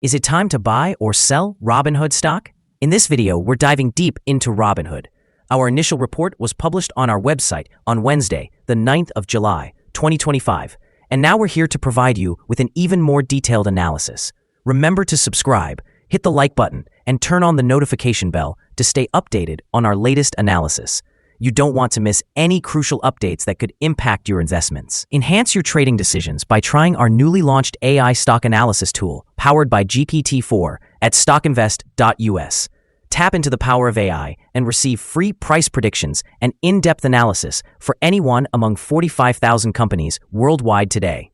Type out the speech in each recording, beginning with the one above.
Is it time to buy or sell Robinhood stock? In this video, we're diving deep into Robinhood. Our initial report was published on our website on Wednesday, the 9th of July, 2025, and now we're here to provide you with an even more detailed analysis. Remember to subscribe, hit the like button, and turn on the notification bell to stay updated on our latest analysis. You don't want to miss any crucial updates that could impact your investments. Enhance your trading decisions by trying our newly launched AI stock analysis tool, powered by GPT-4, at StockInvest.us. Tap into the power of AI and receive free price predictions and in-depth analysis for any one among 45,000 companies worldwide today.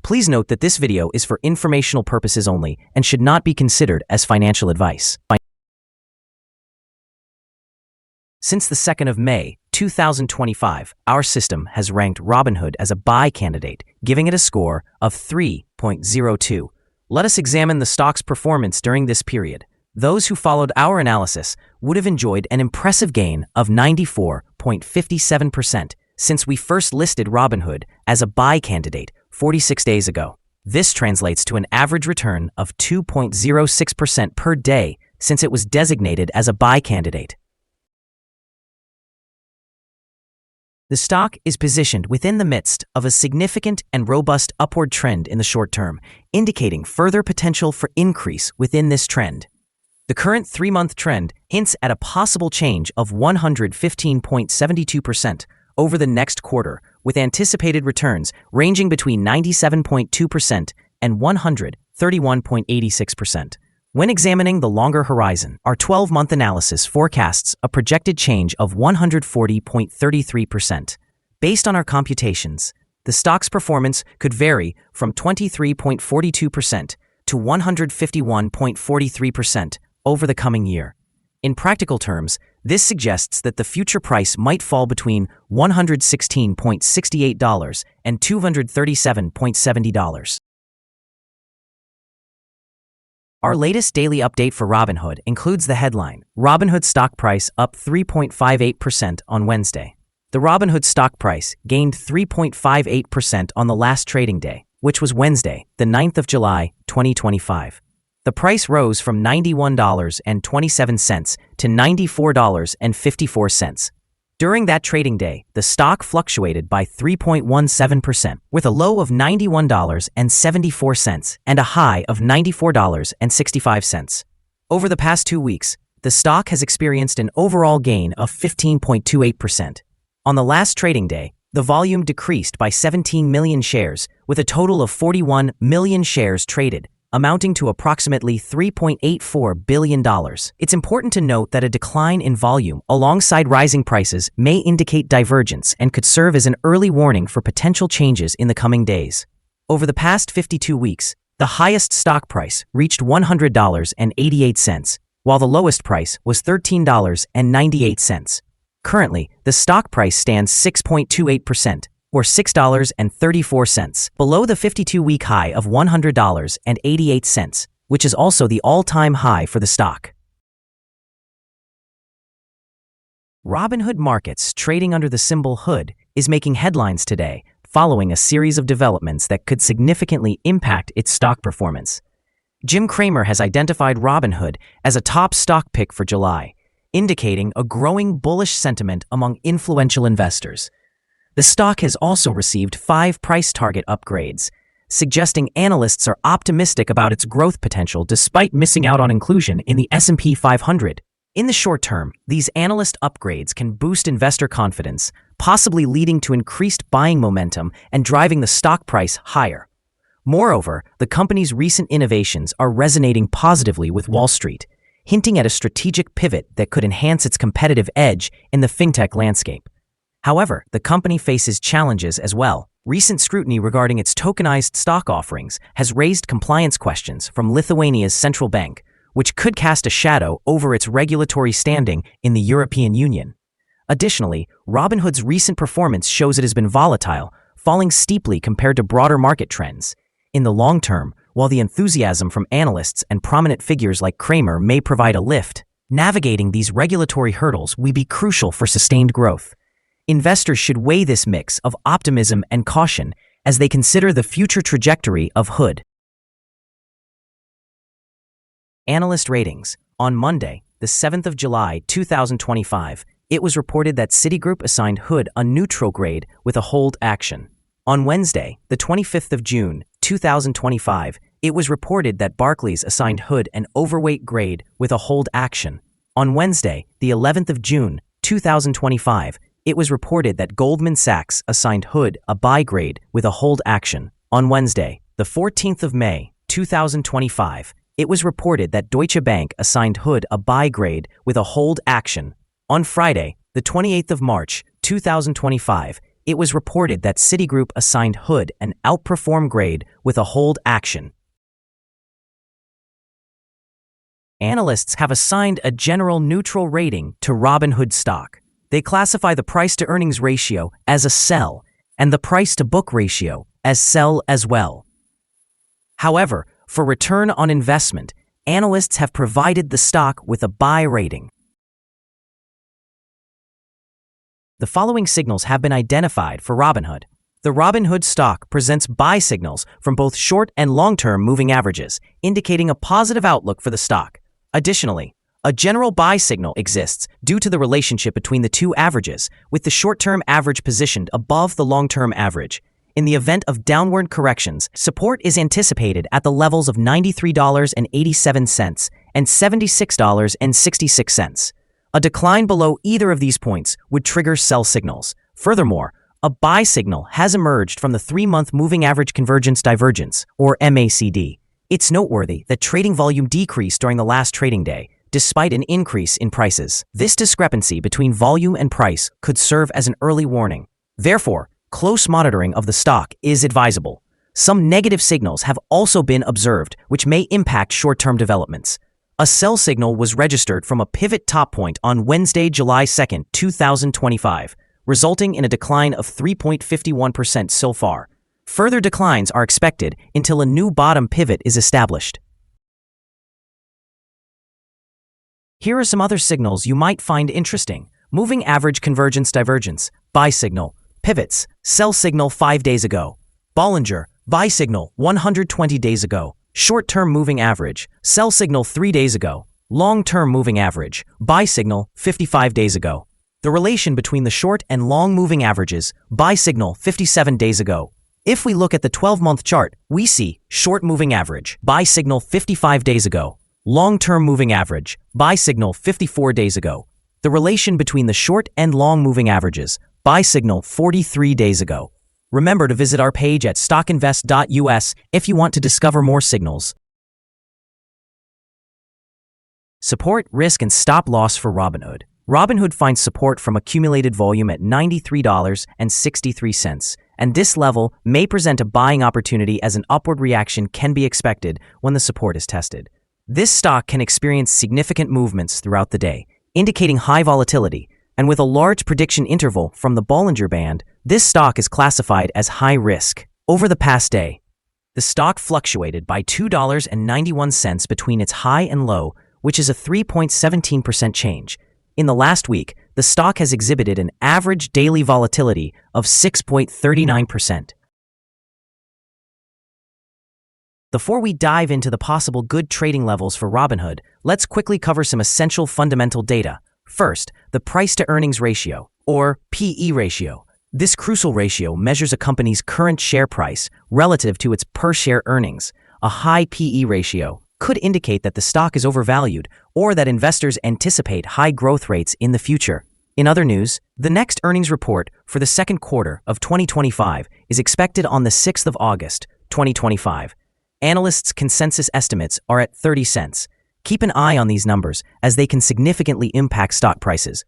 Please note that this video is for informational purposes only and should not be considered as financial advice. Since the 2nd of May, 2025, our system has ranked Robinhood as a buy candidate, giving it a score of 3.02. Let us examine the stock's performance during this period. Those who followed our analysis would have enjoyed an impressive gain of 94.57% since we first listed Robinhood as a buy candidate 46 days ago. This translates to an average return of 2.06% per day since it was designated as a buy candidate. The stock is positioned within the midst of a significant and robust upward trend in the short term, indicating further potential for increase within this trend. The current 3-month trend hints at a possible change of 115.72% over the next quarter, with anticipated returns ranging between 97.2% and 131.86%. When examining the longer horizon, our 12-month analysis forecasts a projected change of 140.33%. Based on our computations, the stock's performance could vary from 23.42% to 151.43% over the coming year. In practical terms, this suggests that the future price might fall between $116.68 and $237.70. Our latest daily update for Robinhood includes the headline, Robinhood stock price up 3.58% on Wednesday. The Robinhood stock price gained 3.58% on the last trading day, which was Wednesday, the 9th of July, 2025. The price rose from $91.27 to $94.54. During that trading day, the stock fluctuated by 3.17%, with a low of $91.74 and a high of $94.65. Over the past 2 weeks, the stock has experienced an overall gain of 15.28%. On the last trading day, the volume decreased by 17 million shares, with a total of 41 million shares traded, amounting to approximately $3.84 billion. It's important to note that a decline in volume alongside rising prices may indicate divergence and could serve as an early warning for potential changes in the coming days. Over the past 52 weeks, the highest stock price reached $100.88, while the lowest price was $13.98. Currently, the stock price stands 6.28%, or $6.34, below the 52-week high of $100.88, which is also the all-time high for the stock. Robinhood Markets, trading under the symbol HOOD, is making headlines today following a series of developments that could significantly impact its stock performance. Jim Cramer has identified Robinhood as a top stock pick for July, indicating a growing bullish sentiment among influential investors. The stock has also received 5 price target upgrades, suggesting analysts are optimistic about its growth potential despite missing out on inclusion in the S&P 500. In the short term, these analyst upgrades can boost investor confidence, possibly leading to increased buying momentum and driving the stock price higher. Moreover, the company's recent innovations are resonating positively with Wall Street, hinting at a strategic pivot that could enhance its competitive edge in the fintech landscape. However, the company faces challenges as well. Recent scrutiny regarding its tokenized stock offerings has raised compliance questions from Lithuania's central bank, which could cast a shadow over its regulatory standing in the European Union. Additionally, Robinhood's recent performance shows it has been volatile, falling steeply compared to broader market trends. In the long term, while the enthusiasm from analysts and prominent figures like Cramer may provide a lift, navigating these regulatory hurdles will be crucial for sustained growth. Investors should weigh this mix of optimism and caution as they consider the future trajectory of HOOD. Analyst ratings. On Monday, the 7th of July, 2025, it was reported that Citigroup assigned Hood a neutral grade with a hold action. On Wednesday, the 25th of June, 2025, it was reported that Barclays assigned Hood an overweight grade with a hold action. On Wednesday, the 11th of June, 2025, it was reported that Goldman Sachs assigned Hood a buy grade with a hold action. On Wednesday, the 14th of May, 2025, it was reported that Deutsche Bank assigned Hood a buy grade with a hold action. On Friday, the 28th of March, 2025, it was reported that Citigroup assigned Hood an outperform grade with a hold action. Analysts have assigned a general neutral rating to Robinhood stock. They classify the price-to-earnings ratio as a sell and the price-to-book ratio as sell as well. However, for return on investment, analysts have provided the stock with a buy rating. The following signals have been identified for Robinhood. The Robinhood stock presents buy signals from both short and long-term moving averages, indicating a positive outlook for the stock. Additionally, a general buy signal exists due to the relationship between the two averages, with the short-term average positioned above the long-term average. In the event of downward corrections, support is anticipated at the levels of $93.87 and $76.66. A decline below either of these points would trigger sell signals. Furthermore, a buy signal has emerged from the 3-month moving average convergence divergence, or MACD. It's noteworthy that trading volume decreased during the last trading day, despite an increase in prices. This discrepancy between volume and price could serve as an early warning. Therefore, close monitoring of the stock is advisable. Some negative signals have also been observed, which may impact short-term developments. A sell signal was registered from a pivot top point on Wednesday, July 2, 2025, resulting in a decline of 3.51% so far. Further declines are expected until a new bottom pivot is established. Here are some other signals you might find interesting. Moving average convergence divergence, buy signal. Pivots, sell signal 5 days ago. Bollinger, buy signal 120 days ago. Short-term moving average, sell signal 3 days ago. Long-term moving average, buy signal 55 days ago. The relation between the short and long moving averages, buy signal 57 days ago. If we look at the 12-month chart, we see short moving average, buy signal 55 days ago. Long-term moving average, buy signal 54 days ago. The relation between the short and long moving averages, buy signal 43 days ago. Remember to visit our page at StockInvest.us if you want to discover more signals. Support, risk, and stop loss for Robinhood. Robinhood finds support from accumulated volume at $93.63, and this level may present a buying opportunity as an upward reaction can be expected when the support is tested. This stock can experience significant movements throughout the day, indicating high volatility, and with a large prediction interval from the Bollinger Band, this stock is classified as high risk. Over the past day, the stock fluctuated by $2.91 between its high and low, which is a 3.17% change. In the last week, the stock has exhibited an average daily volatility of 6.39%. Before we dive into the possible good trading levels for Robinhood, let's quickly cover some essential fundamental data. First, the price-to-earnings ratio, or PE ratio. This crucial ratio measures a company's current share price relative to its per-share earnings. A high PE ratio could indicate that the stock is overvalued or that investors anticipate high growth rates in the future. In other news, the next earnings report for the second quarter of 2025 is expected on the 6th of August, 2025. Analysts' consensus estimates are at 30 cents. Keep an eye on these numbers as they can significantly impact stock prices.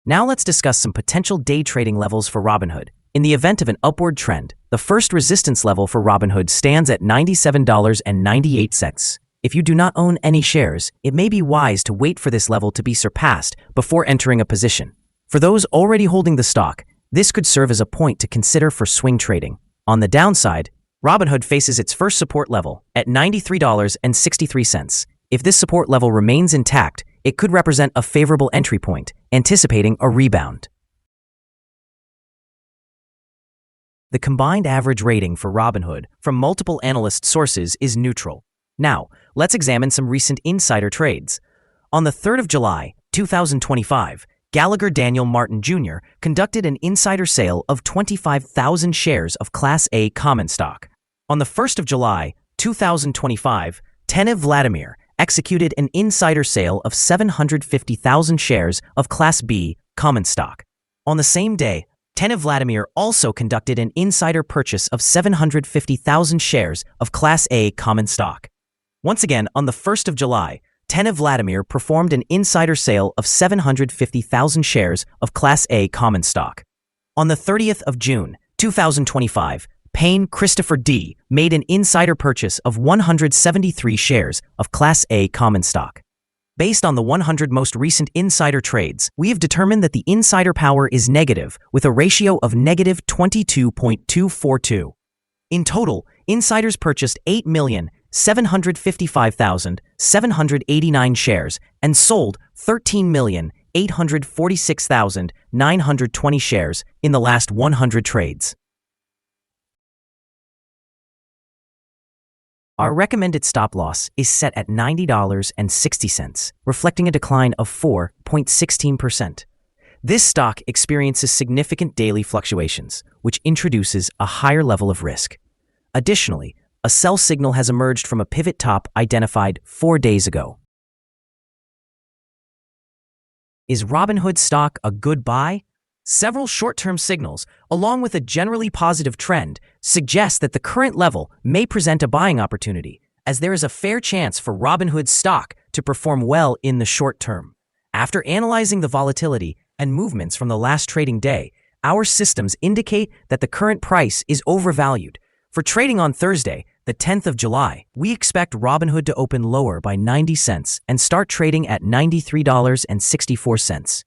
Now let's discuss some potential day trading levels for Robinhood. In the event of an upward trend, the first resistance level for Robinhood stands at $97.98. If you do not own any shares, it may be wise to wait for this level to be surpassed before entering a position. For those already holding the stock, this could serve as a point to consider for swing trading. On the downside, Robinhood faces its first support level at $93.63. If this support level remains intact, it could represent a favorable entry point, anticipating a rebound. the combined average rating for Robinhood from multiple analyst sources is neutral. Now, let's examine some recent insider trades. On the 3rd of July, 2025, Gallagher Daniel Martin Jr. conducted an insider sale of 25,000 shares of Class A common stock. On the 1st of July, 2025, Tene Vladimir executed an insider sale of 750,000 shares of Class B common stock. On the same day, Tene Vladimir also conducted an insider purchase of 750,000 shares of Class A common stock. Once again, on the 1st of July, Tene Vladimir performed an insider sale of 750,000 shares of Class A common stock. On the 30th of June, 2025, Payne Christopher D. made an insider purchase of 173 shares of Class A common stock. Based on the 100 most recent insider trades, we have determined that the insider power is negative with a ratio of negative 22.242. In total, insiders purchased 8,755,789 shares and sold 13,846,920 shares in the last 100 trades. Our recommended stop loss is set at $90.60, reflecting a decline of 4.16%. This stock experiences significant daily fluctuations, which introduces a higher level of risk. Additionally, a sell signal has emerged from a pivot top identified 4 days ago. Is Robinhood stock a good buy? Several short-term signals, along with a generally positive trend, suggest that the current level may present a buying opportunity, as there is a fair chance for Robinhood stock to perform well in the short term. After analyzing the volatility and movements from the last trading day, our systems indicate that the current price is overvalued. For trading on Thursday, the 10th of July, we expect Robinhood to open lower by 90 cents and start trading at $93.64.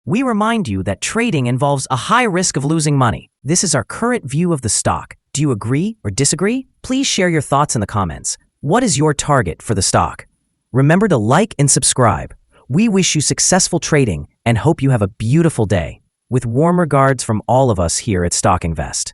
We remind you that trading involves a high risk of losing money. This is our current view of the stock. Do you agree or disagree? Please share your thoughts in the comments. What is your target for the stock? Remember to like and subscribe. We wish you successful trading and hope you have a beautiful day. With warm regards from all of us here at Stock Invest.